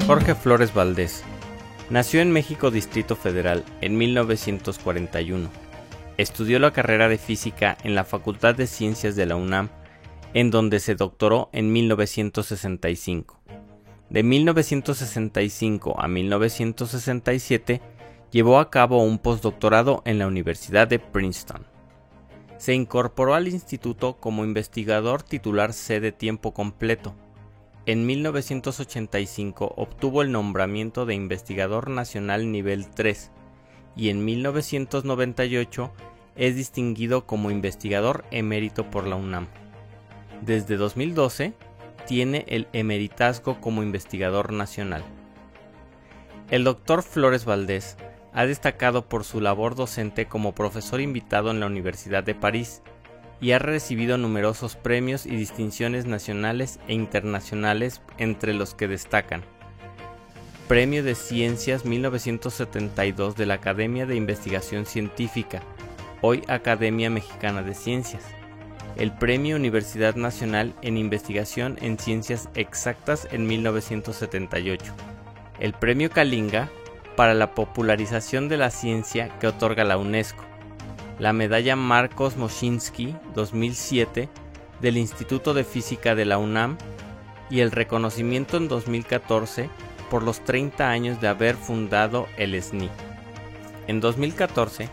Jorge Flores Valdés nació en México, Distrito Federal, en 1941. Estudió la carrera de física en la Facultad de Ciencias de la UNAM, en donde se doctoró en 1965. De 1965 a 1967 llevó a cabo un postdoctorado en la Universidad de Princeton. Se incorporó al instituto como investigador titular C de tiempo completo. En 1985 obtuvo el nombramiento de investigador nacional nivel 3 y en 1998 es distinguido como investigador emérito por la UNAM. Desde 2012 tiene el emeritazgo como investigador nacional. El Dr. Flores Valdés ha destacado por su labor docente como profesor invitado en la Universidad de París y ha recibido numerosos premios y distinciones nacionales e internacionales, entre los que destacan: Premio de Ciencias 1972 de la Academia de Investigación Científica, hoy Academia Mexicana de Ciencias; el Premio Universidad Nacional en Investigación en Ciencias Exactas en 1978; el Premio Kalinga para la popularización de la ciencia que otorga la UNESCO; la Medalla Marcos Moschinsky 2007 del Instituto de Física de la UNAM y el reconocimiento en 2014 por los 30 años de haber fundado el SNI. En 2014,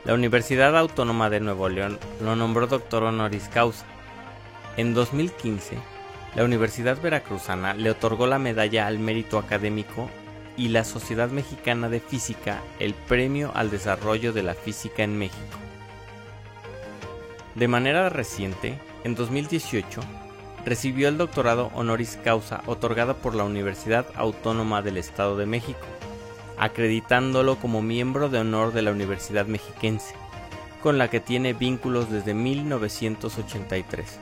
la Universidad Autónoma de Nuevo León lo nombró doctor honoris causa. En 2015, la Universidad Veracruzana le otorgó la Medalla al Mérito Académico y la Sociedad Mexicana de Física el Premio al Desarrollo de la Física en México. De manera reciente, en 2018, recibió el doctorado honoris causa otorgado por la Universidad Autónoma del Estado de México, acreditándolo como miembro de honor de la Universidad Mexiquense, con la que tiene vínculos desde 1983.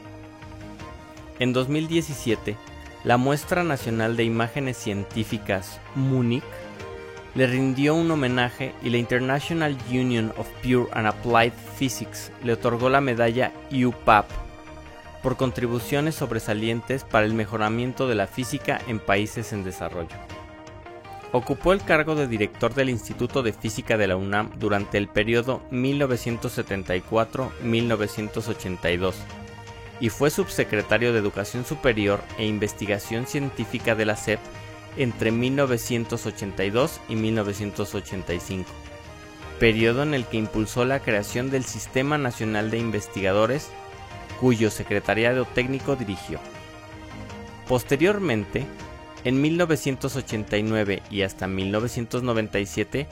En 2017, la Muestra Nacional de Imágenes Científicas, Múnich, le rindió un homenaje y la International Union of Pure and Applied Physics le otorgó la medalla UPAP por contribuciones sobresalientes para el mejoramiento de la física en países en desarrollo. Ocupó el cargo de director del Instituto de Física de la UNAM durante el periodo 1974-1982 y fue subsecretario de Educación Superior e Investigación Científica de la SEP entre 1982 y 1985, periodo en el que impulsó la creación del Sistema Nacional de Investigadores, cuyo secretariado técnico dirigió. Posteriormente, en 1989 y hasta 1997,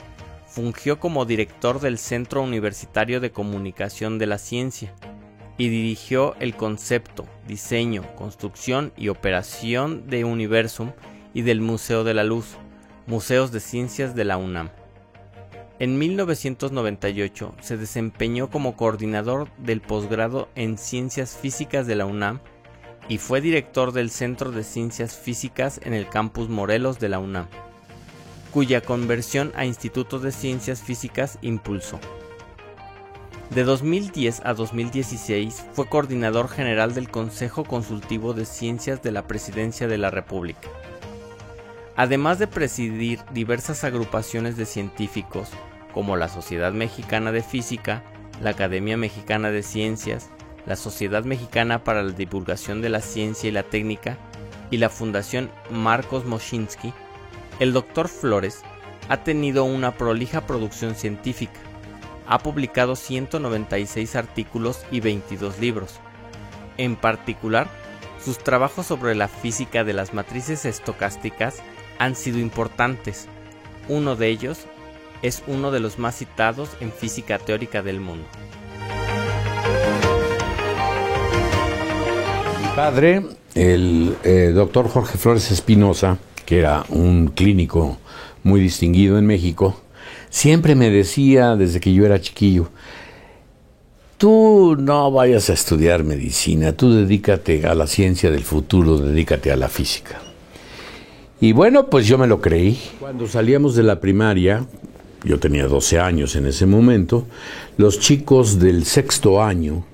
fungió como director del Centro Universitario de Comunicación de la Ciencia y dirigió el concepto, diseño, construcción y operación de Universum y del Museo de la Luz, Museos de Ciencias de la UNAM. En 1998 se desempeñó como coordinador del posgrado en Ciencias Físicas de la UNAM y fue director del Centro de Ciencias Físicas en el Campus Morelos de la UNAM, cuya conversión a Instituto de Ciencias Físicas impulsó. De 2010 a 2016 fue coordinador general del Consejo Consultivo de Ciencias de la Presidencia de la República. Además de presidir diversas agrupaciones de científicos, como la Sociedad Mexicana de Física, la Academia Mexicana de Ciencias, la Sociedad Mexicana para la Divulgación de la Ciencia y la Técnica y la Fundación Marcos Moschinsky, el Dr. Flores ha tenido una prolija producción científica. Ha publicado 196 artículos y 22 libros. En particular, sus trabajos sobre la física de las matrices estocásticas han sido importantes. Uno de ellos es uno de los más citados en física teórica del mundo. Mi padre, el doctor Jorge Flores Espinosa, que era un clínico muy distinguido en México, siempre me decía desde que yo era chiquillo: tú no vayas a estudiar medicina, tú dedícate a la ciencia del futuro, dedícate a la física. Y bueno, pues yo me lo creí. Cuando salíamos de la primaria, yo tenía 12 años en ese momento, los chicos del sexto año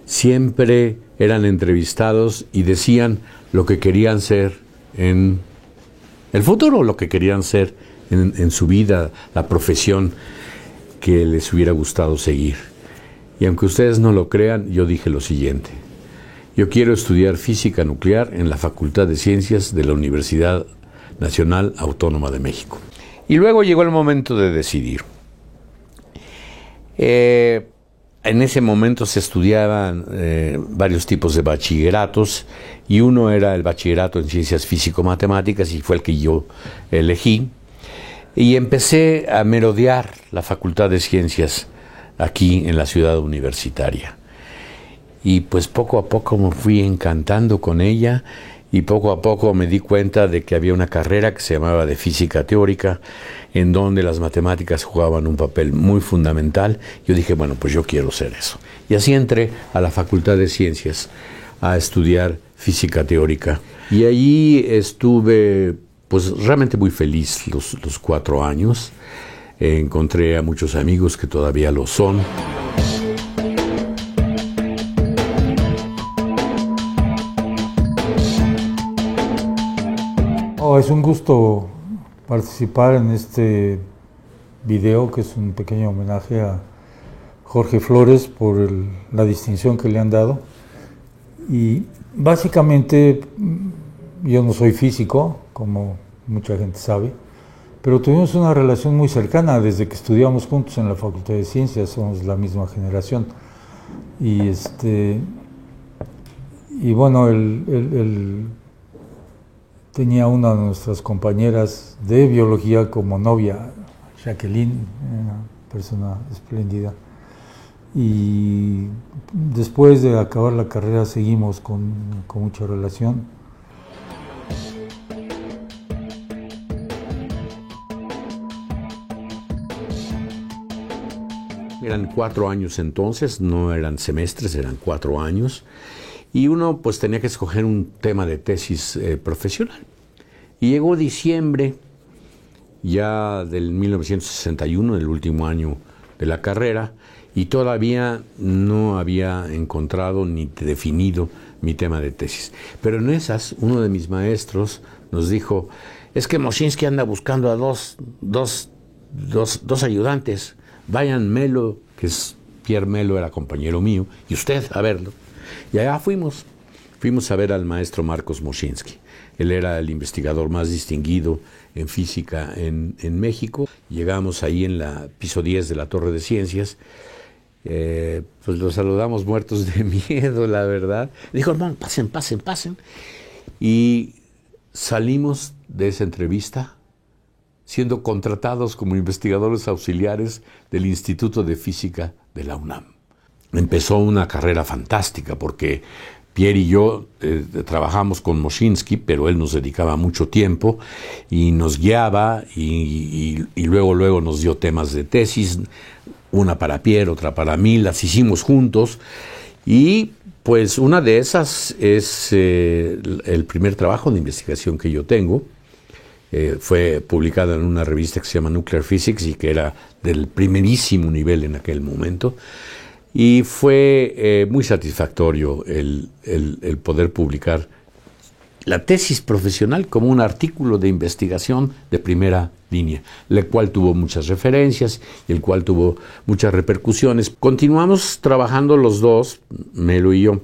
siempre eran entrevistados y decían lo que querían ser en el futuro, lo que querían ser en su vida, la profesión que les hubiera gustado seguir. Y aunque ustedes no lo crean, yo dije lo siguiente: yo quiero estudiar física nuclear en la Facultad de Ciencias de la Universidad Nacional Autónoma de México. Y luego llegó el momento de decidir. En ese momento se estudiaban varios tipos de bachilleratos, y uno era el bachillerato en ciencias físico-matemáticas, y fue el que yo elegí. Y empecé a merodear la Facultad de Ciencias aquí en la ciudad universitaria. Y pues poco a poco me fui encantando con ella, y poco a poco me di cuenta de que había una carrera que se llamaba de física teórica, en donde las matemáticas jugaban un papel muy fundamental. Yo dije, bueno, pues yo quiero ser eso. Y así entré a la Facultad de Ciencias a estudiar física teórica. Y allí estuve pues realmente muy feliz los 4 años. Encontré a muchos amigos que todavía lo son. Es un gusto participar en este video, que es un pequeño homenaje a Jorge Flores por la distinción que le han dado. Y básicamente yo no soy físico, como mucha gente sabe, pero tuvimos una relación muy cercana desde que estudiamos juntos en la Facultad de Ciencias. Somos la misma generación. Y bueno, él tenía una de nuestras compañeras de biología como novia, Jacqueline, una persona espléndida. Y después de acabar la carrera seguimos con mucha relación. Eran 4 años entonces, no eran semestres, eran 4 años. Y uno pues tenía que escoger un tema de tesis profesional. Y llegó diciembre ya del 1961, el último año de la carrera, y todavía no había encontrado ni definido mi tema de tesis. Pero en esas, uno de mis maestros nos dijo: es que Moschinsky anda buscando a dos ayudantes. Vayan Melo, que es Pierre Melo, era compañero mío, y usted a verlo. Y allá fuimos a ver al maestro Marcos Moschinsky. Él era el investigador más distinguido en física en México. Llegamos ahí en la piso 10 de la Torre de Ciencias. Pues los saludamos muertos de miedo, la verdad. Dijo: hermano, pasen. Y salimos de esa entrevista siendo contratados como investigadores auxiliares del Instituto de Física de la UNAM. Empezó una carrera fantástica, porque Pierre y yo trabajamos con Moschinsky, pero él nos dedicaba mucho tiempo y nos guiaba, y luego nos dio temas de tesis, una para Pierre, otra para mí, las hicimos juntos. Y pues una de esas es el primer trabajo de investigación que yo tengo. Fue publicado en una revista que se llama Nuclear Physics, y que era del primerísimo nivel en aquel momento. Y fue muy satisfactorio el poder publicar la tesis profesional como un artículo de investigación de primera línea, el cual tuvo muchas referencias y el cual tuvo muchas repercusiones. Continuamos trabajando los dos, Melo y yo,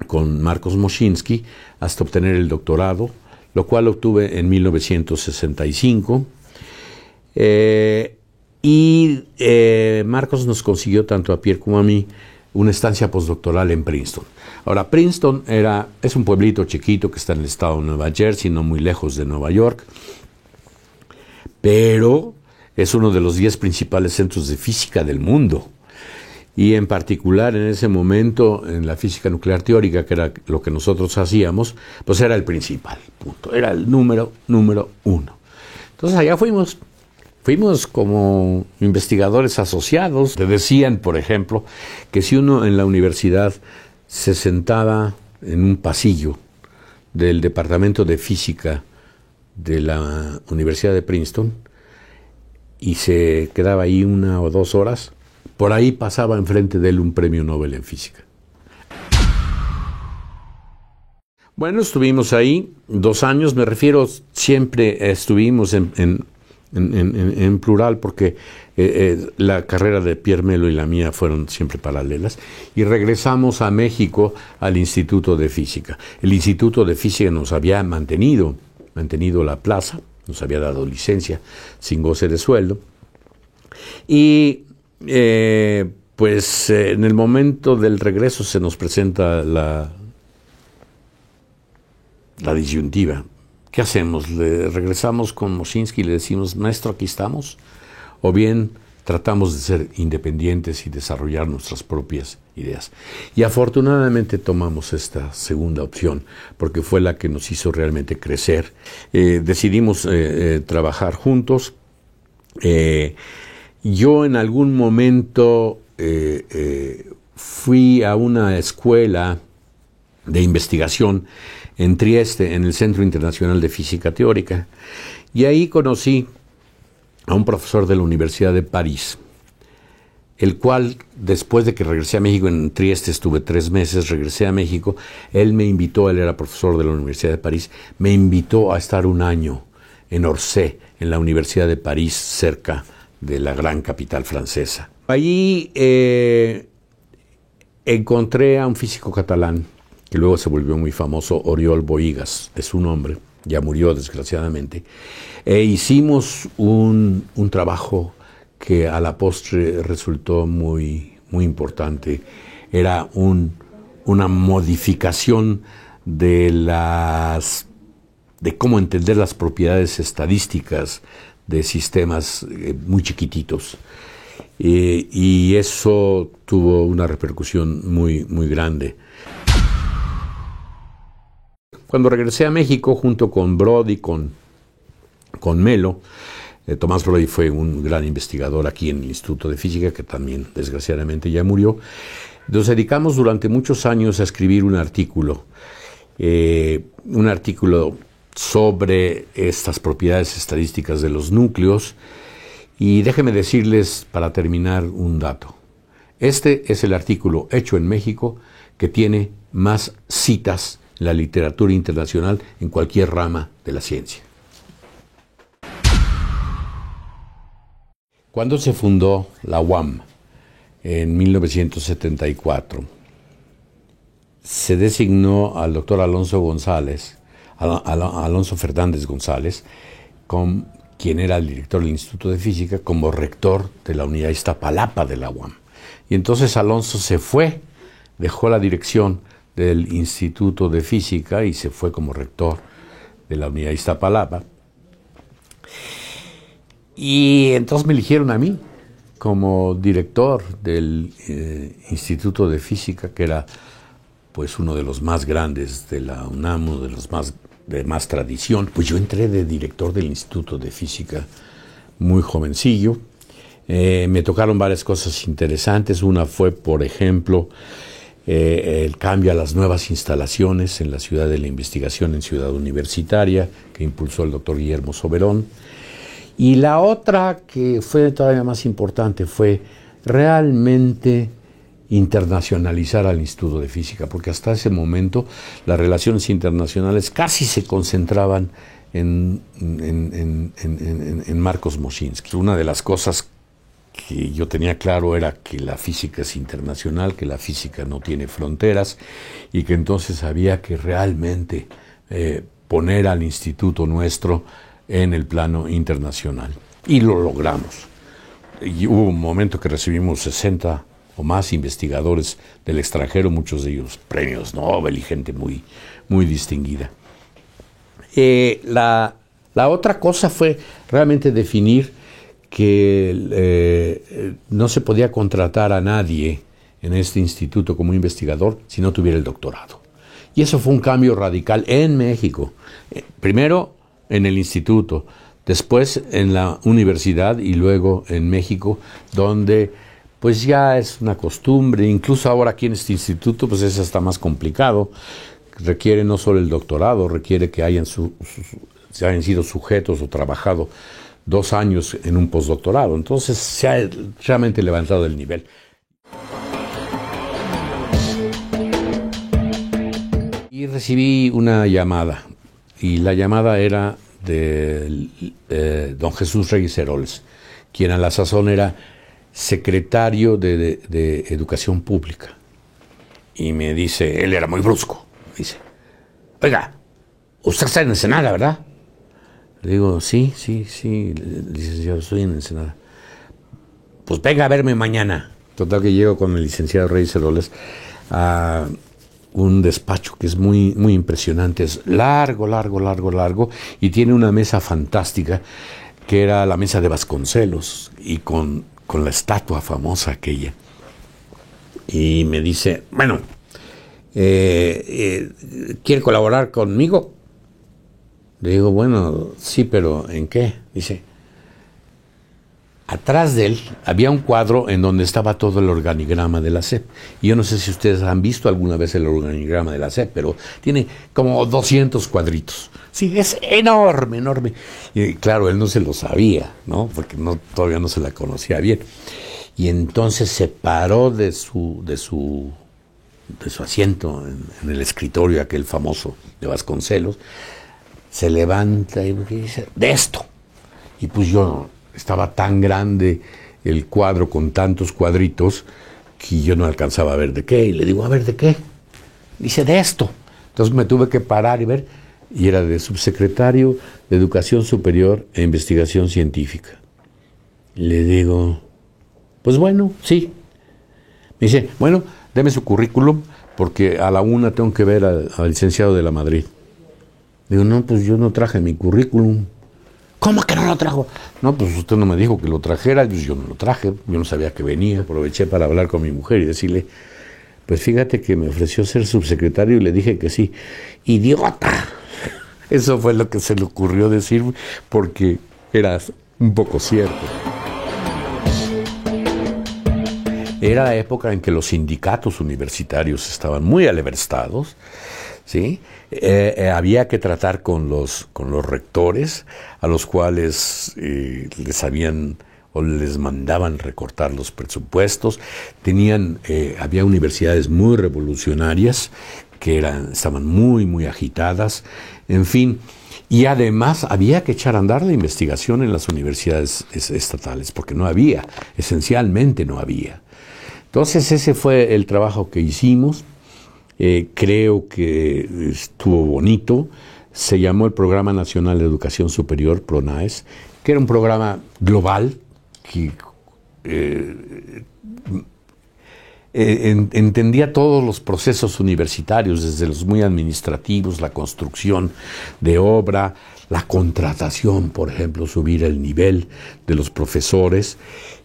con Marcos Moschinsky, hasta obtener el doctorado, lo cual obtuve en 1965. Marcos nos consiguió, tanto a Pierre como a mí, una estancia postdoctoral en Princeton. Ahora, Princeton es un pueblito chiquito que está en el estado de Nueva Jersey, no muy lejos de Nueva York, pero es uno de los 10 principales centros de física del mundo. Y en particular en ese momento, en la física nuclear teórica, que era lo que nosotros hacíamos, pues era el principal punto, era el número 1. Entonces allá fuimos como investigadores asociados. Te decían, por ejemplo, que si uno en la universidad se sentaba en un pasillo del departamento de física de la Universidad de Princeton y se quedaba ahí 1 o 2 horas, por ahí pasaba enfrente de él un premio Nobel en física. Bueno, estuvimos ahí 2 años, me refiero, siempre estuvimos en plural porque la carrera de Pierre Melo y la mía fueron siempre paralelas, y regresamos a México al Instituto de Física. El Instituto de Física nos había mantenido la plaza, nos había dado licencia sin goce de sueldo, y pues en el momento del regreso se nos presenta la disyuntiva. ¿Qué hacemos? ¿Le regresamos con Moschinsky y le decimos, maestro, aquí estamos? ¿O bien tratamos de ser independientes y desarrollar nuestras propias ideas? Y afortunadamente tomamos esta segunda opción, porque fue la que nos hizo realmente crecer. Decidimos trabajar juntos. Yo en algún momento fui a una escuela de investigación en Trieste, en el Centro Internacional de Física Teórica, y ahí conocí a un profesor de la Universidad de París, el cual, después de que regresé a México, en Trieste estuve 3 meses, regresé a México, él era profesor de la Universidad de París, me invitó a estar 1 año en Orsay, en la Universidad de París, cerca de la gran capital francesa. Allí encontré a un físico catalán, que luego se volvió muy famoso, Oriol Bohigas, es su nombre, ya murió desgraciadamente, e hicimos un trabajo que a la postre resultó muy, muy importante. Era una modificación de cómo entender las propiedades estadísticas de sistemas muy chiquititos. Y eso tuvo una repercusión muy, muy grande. Cuando regresé a México, junto con Brody, con Melo, Tomás Brody fue un gran investigador aquí en el Instituto de Física, que también desgraciadamente ya murió. Nos dedicamos durante muchos años a escribir un artículo sobre estas propiedades estadísticas de los núcleos. Y déjenme decirles, para terminar, un dato. Este es el artículo hecho en México que tiene más citas en la literatura internacional en cualquier rama de la ciencia. Cuando se fundó la UAM en 1974, se designó al doctor Alonso Fernández González, quien era el director del Instituto de Física, como rector de la unidad Iztapalapa de la UAM. Y entonces Alonso se fue, dejó la dirección del Instituto de Física y se fue como rector de la unidad Iztapalapa. Y entonces me eligieron a mí como director del Instituto de Física, que era pues uno de los más grandes de la UNAM, uno de los de más tradición. Pues yo entré de director del Instituto de Física muy jovencillo. Me tocaron varias cosas interesantes. Una fue, por ejemplo, el cambio a las nuevas instalaciones en la Ciudad de la Investigación, en Ciudad Universitaria, que impulsó el doctor Guillermo Soberón. Y la otra, que fue todavía más importante, fue realmente internacionalizar al Instituto de Física, porque hasta ese momento las relaciones internacionales casi se concentraban en Marcos Moschinsky. Una de las cosas que yo tenía claro era que la física es internacional, que la física no tiene fronteras, y que entonces había que realmente poner al instituto nuestro en el plano internacional. Y lo logramos. Y hubo un momento que recibimos 60 o más investigadores del extranjero, muchos de ellos premios Nobel y gente muy, muy distinguida. La otra cosa fue realmente definir que no se podía contratar a nadie en este instituto como investigador si no tuviera el doctorado. Y eso fue un cambio radical en México. Primero en el instituto, después en la universidad y luego en México, donde pues ya es una costumbre. Incluso ahora aquí en este instituto pues es hasta más complicado. Requiere no solo el doctorado, requiere que hayan sido sujetos o trabajado 2 años en un postdoctorado. Entonces se ha realmente levantado el nivel. Y Y recibí una llamada, y la llamada era de don Jesús Reyes Heroles, quien a la sazón era secretario de Educación Pública. Y me dice, él era muy brusco, me dice, oiga, usted está en Ensenada, ¿verdad? Le digo, sí, licenciado, estoy en Ensenada. Pues venga a verme mañana. Total que llego con el licenciado Reyes Heroles a un despacho que es muy, muy impresionante, es largo, y tiene una mesa fantástica, que era la mesa de Vasconcelos, y con la estatua famosa aquella. Y me dice, bueno, ¿quiere colaborar conmigo? Le digo, bueno, sí, pero ¿en qué? Dice, atrás de él había un cuadro en donde estaba todo el organigrama de la SEP. Y yo no sé si ustedes han visto alguna vez el organigrama de la SEP, pero tiene como 200 cuadritos. Sí, es enorme. Y claro, él no se lo sabía, ¿no? Porque todavía no se la conocía bien. Y entonces se paró de su asiento en el escritorio aquel famoso de Vasconcelos, se levanta y dice, de esto. Y pues yo estaba tan grande el cuadro con tantos cuadritos que yo no alcanzaba a ver de qué. Y le digo, a ver, ¿de qué? Dice, de esto. Entonces me tuve que parar y ver, y era de subsecretario de Educación Superior e Investigación Científica. Le digo, pues bueno, sí. Me dice, bueno, deme su currículum, porque a la 1 tengo que ver al licenciado de la Madrid. Digo, no, pues yo no traje mi currículum. ¿Cómo que no lo trajo? No, pues usted no me dijo que lo trajera, pues yo no lo traje, yo no sabía que venía. Aproveché para hablar con mi mujer y decirle, pues fíjate que me ofreció ser subsecretario y le dije que sí. ¡Idiota! Eso fue lo que se le ocurrió decir, porque era un poco cierto. Era la época en que los sindicatos universitarios estaban muy aleverstados, ¿sí? Había que tratar con los rectores, a los cuales les mandaban recortar los presupuestos. Había universidades muy revolucionarias que estaban muy, muy agitadas, en fin. Y además había que echar a andar la investigación en las universidades estatales, porque esencialmente no había. Entonces ese fue el trabajo que hicimos. Creo que estuvo bonito. Se llamó el Programa Nacional de Educación Superior, PRONAES, que era un programa global que entendía todos los procesos universitarios, desde los muy administrativos, la construcción de obra, la contratación, por ejemplo, subir el nivel de los profesores,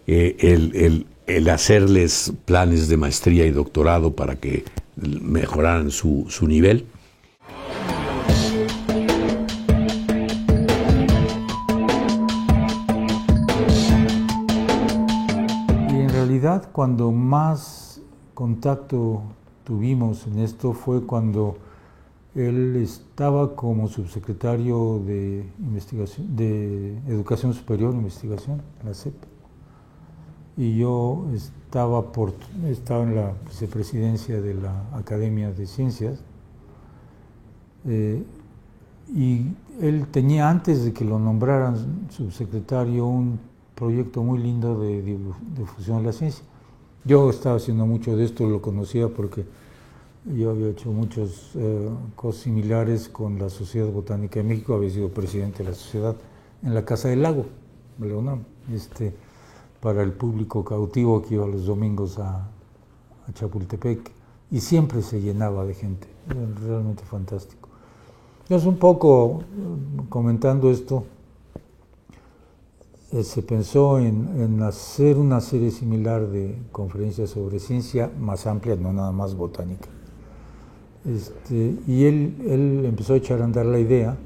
el hacerles planes de maestría y doctorado para que mejoraran su nivel. Y en realidad, cuando más contacto tuvimos en esto fue cuando él estaba como subsecretario de investigación, de Educación Superior e Investigación, la SEP. Y yo estaba en la vicepresidencia de la Academia de Ciencias, y él tenía, antes de que lo nombraran subsecretario, un proyecto muy lindo de difusión de la ciencia. Yo estaba haciendo mucho de esto, lo conocía porque yo había hecho muchas cosas similares con la Sociedad Botánica de México, había sido presidente de la sociedad en la Casa del Lago, de la UNAM, para el público cautivo que iba los domingos a Chapultepec, y siempre se llenaba de gente, era realmente fantástico. Entonces, un poco comentando esto, se pensó en hacer una serie similar de conferencias sobre ciencia más amplia, no nada más botánica. Y él empezó a echar a andar la idea.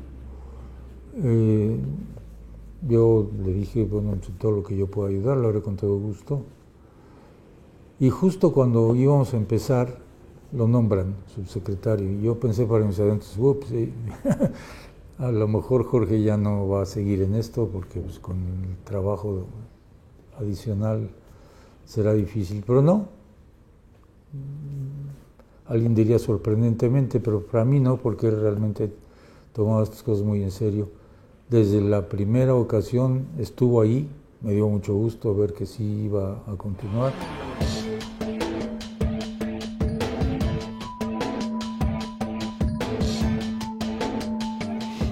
Yo le dije, bueno, todo lo que yo pueda ayudar, lo haré con todo gusto. Y justo cuando íbamos a empezar, lo nombran subsecretario. Y yo pensé para mis adentros, ups, a lo mejor Jorge ya no va a seguir en esto, porque pues, con el trabajo adicional será difícil. Pero no, alguien diría sorprendentemente, pero para mí no, porque él realmente tomaba estas cosas muy en serio. Desde la primera ocasión estuvo ahí, me dio mucho gusto ver que sí iba a continuar.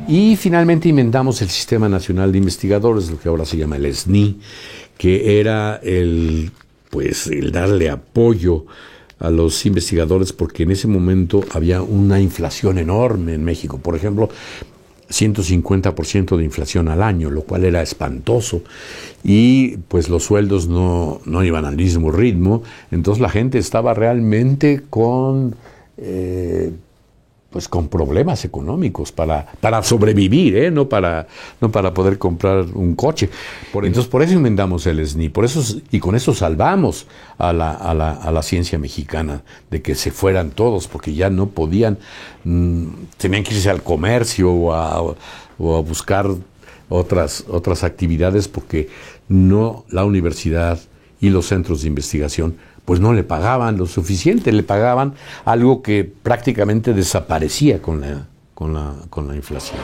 Y finalmente inventamos el Sistema Nacional de Investigadores, lo que ahora se llama el SNI, que era el darle apoyo a los investigadores, porque en ese momento había una inflación enorme en México. Por ejemplo, 150% de inflación al año, lo cual era espantoso, y pues los sueldos no iban al mismo ritmo, entonces la gente estaba realmente con problemas económicos para sobrevivir, no para poder comprar un coche. Entonces por eso inventamos el SNI, y con eso salvamos a la ciencia mexicana de que se fueran todos, porque ya no podían, tenían que irse al comercio o a buscar otras actividades, porque la universidad y los centros de investigación pues no le pagaban lo suficiente, le pagaban algo que prácticamente desaparecía con la inflación.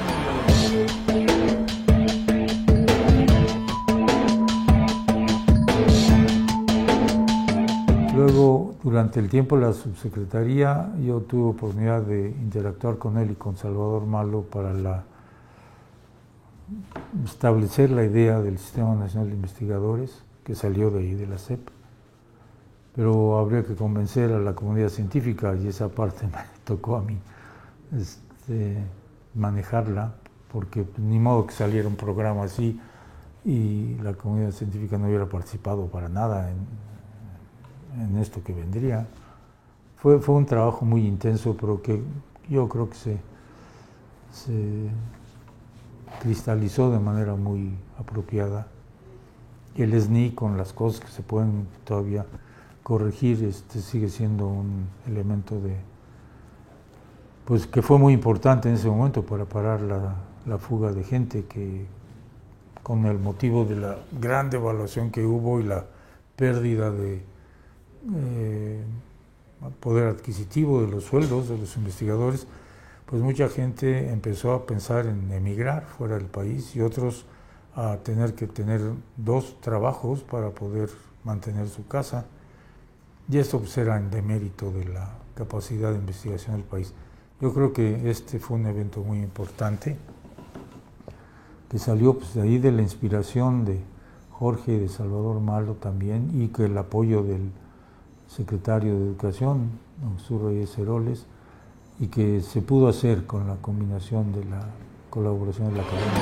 Luego, durante el tiempo de la subsecretaría, yo tuve oportunidad de interactuar con él y con Salvador Malo para establecer la idea del Sistema Nacional de Investigadores, que salió de ahí, de la SEP. Pero habría que convencer a la comunidad científica, y esa parte me tocó a mí manejarla, porque ni modo que saliera un programa así y la comunidad científica no hubiera participado para nada en esto que vendría. Fue un trabajo muy intenso, pero que yo creo que se cristalizó de manera muy apropiada. Y el SNI, con las cosas que se pueden todavía corregir, sigue siendo un elemento que fue muy importante en ese momento para parar la fuga de gente, que con el motivo de la gran devaluación que hubo y la pérdida de poder adquisitivo de los sueldos de los investigadores, pues mucha gente empezó a pensar en emigrar fuera del país, y otros a tener que tener 2 trabajos para poder mantener su casa. Y esto pues era en demérito de la capacidad de investigación del país. Yo creo que este fue un evento muy importante, que salió pues de ahí, de la inspiración de Jorge y de Salvador Malo también, y que el apoyo del secretario de Educación, don Jesús Reyes Heroles, y que se pudo hacer con la combinación de la colaboración de la academia.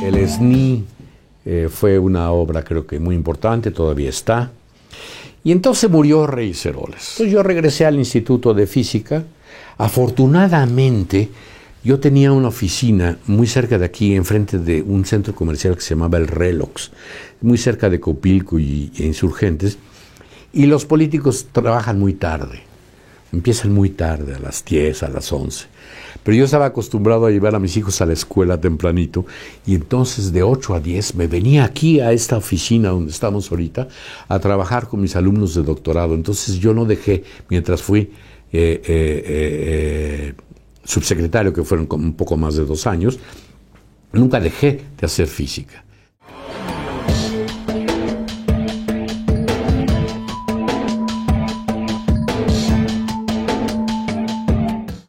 El SNI fue una obra, creo que muy importante, todavía está. Y entonces murió Reyes Heroles. Entonces yo regresé al Instituto de Física. Afortunadamente, yo tenía una oficina muy cerca de aquí, enfrente de un centro comercial que se llamaba el Relox, muy cerca de Copilco e Insurgentes. Y los políticos trabajan muy tarde. Empiezan muy tarde, a las 10, a las 11. Pero yo estaba acostumbrado a llevar a mis hijos a la escuela tempranito, y entonces de 8 a 10 me venía aquí a esta oficina donde estamos ahorita a trabajar con mis alumnos de doctorado. Entonces yo no dejé, mientras fui subsecretario, que fueron un poco más de 2 años, nunca dejé de hacer física.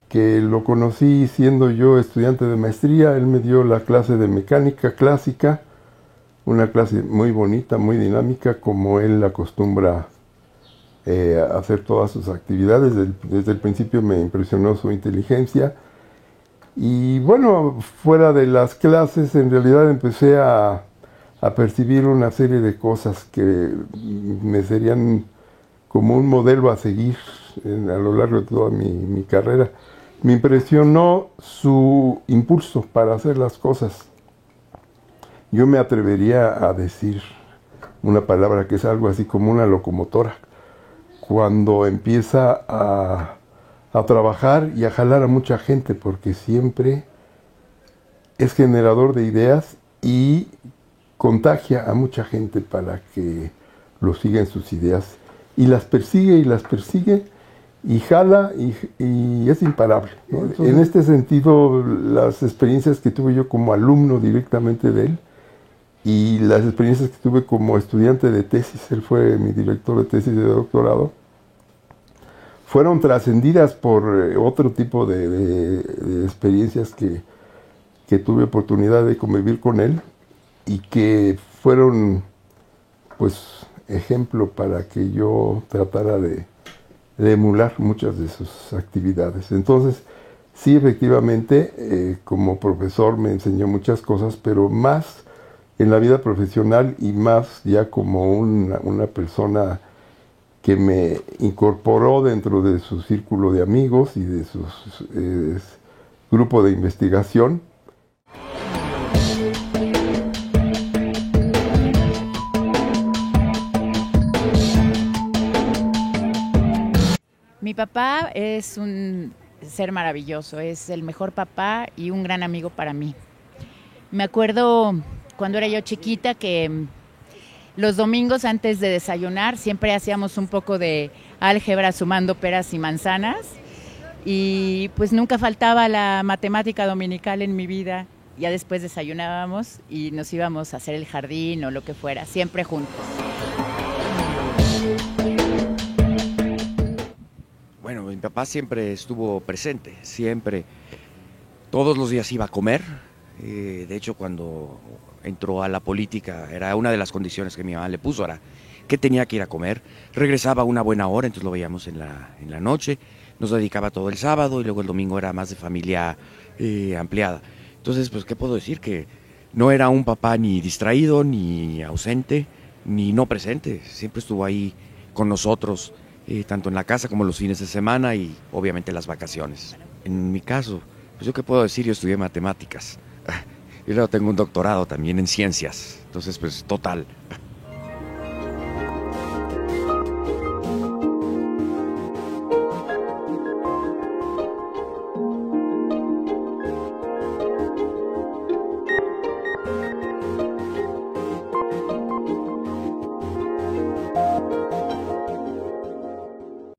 Que lo conocí siendo yo estudiante de maestría. Él me dio la clase de mecánica clásica, una clase muy bonita, muy dinámica, como él acostumbra a hacer todas sus actividades. Desde el principio me impresionó su inteligencia. Y bueno, fuera de las clases, en realidad empecé a percibir una serie de cosas que me serían como un modelo a seguir a lo largo de toda mi carrera. Me impresionó su impulso para hacer las cosas. Yo me atrevería a decir una palabra que es algo así como una locomotora. Cuando empieza a trabajar y a jalar a mucha gente, porque siempre es generador de ideas y contagia a mucha gente para que lo siga en sus ideas. Y las persigue y jala y es imparable, ¿no? Entonces, en este sentido, las experiencias que tuve yo como alumno directamente de él y las experiencias que tuve como estudiante de tesis, él fue mi director de tesis de doctorado, fueron trascendidas por otro tipo de experiencias que tuve oportunidad de convivir con él y que fueron, pues, ejemplo para que yo tratara de emular muchas de sus actividades. Entonces, sí, efectivamente, como profesor me enseñó muchas cosas, pero más en la vida profesional y más ya como una persona que me incorporó dentro de su círculo de amigos y de su grupo de investigación. Mi papá es un ser maravilloso, es el mejor papá y un gran amigo para mí. Me acuerdo cuando era yo chiquita que los domingos antes de desayunar siempre hacíamos un poco de álgebra sumando peras y manzanas y pues nunca faltaba la matemática dominical en mi vida. Ya después desayunábamos y nos íbamos a hacer el jardín o lo que fuera, siempre juntos. Bueno, mi papá siempre estuvo presente, siempre, todos los días iba a comer. De hecho, cuando entró a la política, era una de las condiciones que mi mamá le puso, era que tenía que ir a comer. Regresaba a una buena hora, entonces lo veíamos en la noche, nos dedicaba todo el sábado y luego el domingo era más de familia ampliada. Entonces, pues, ¿qué puedo decir? Que no era un papá ni distraído, ni ausente, ni no presente, siempre estuvo ahí con nosotros. Tanto en la casa como los fines de semana y obviamente las vacaciones. En mi caso, pues yo qué puedo decir, yo estudié matemáticas y luego tengo un doctorado también en ciencias, entonces pues total.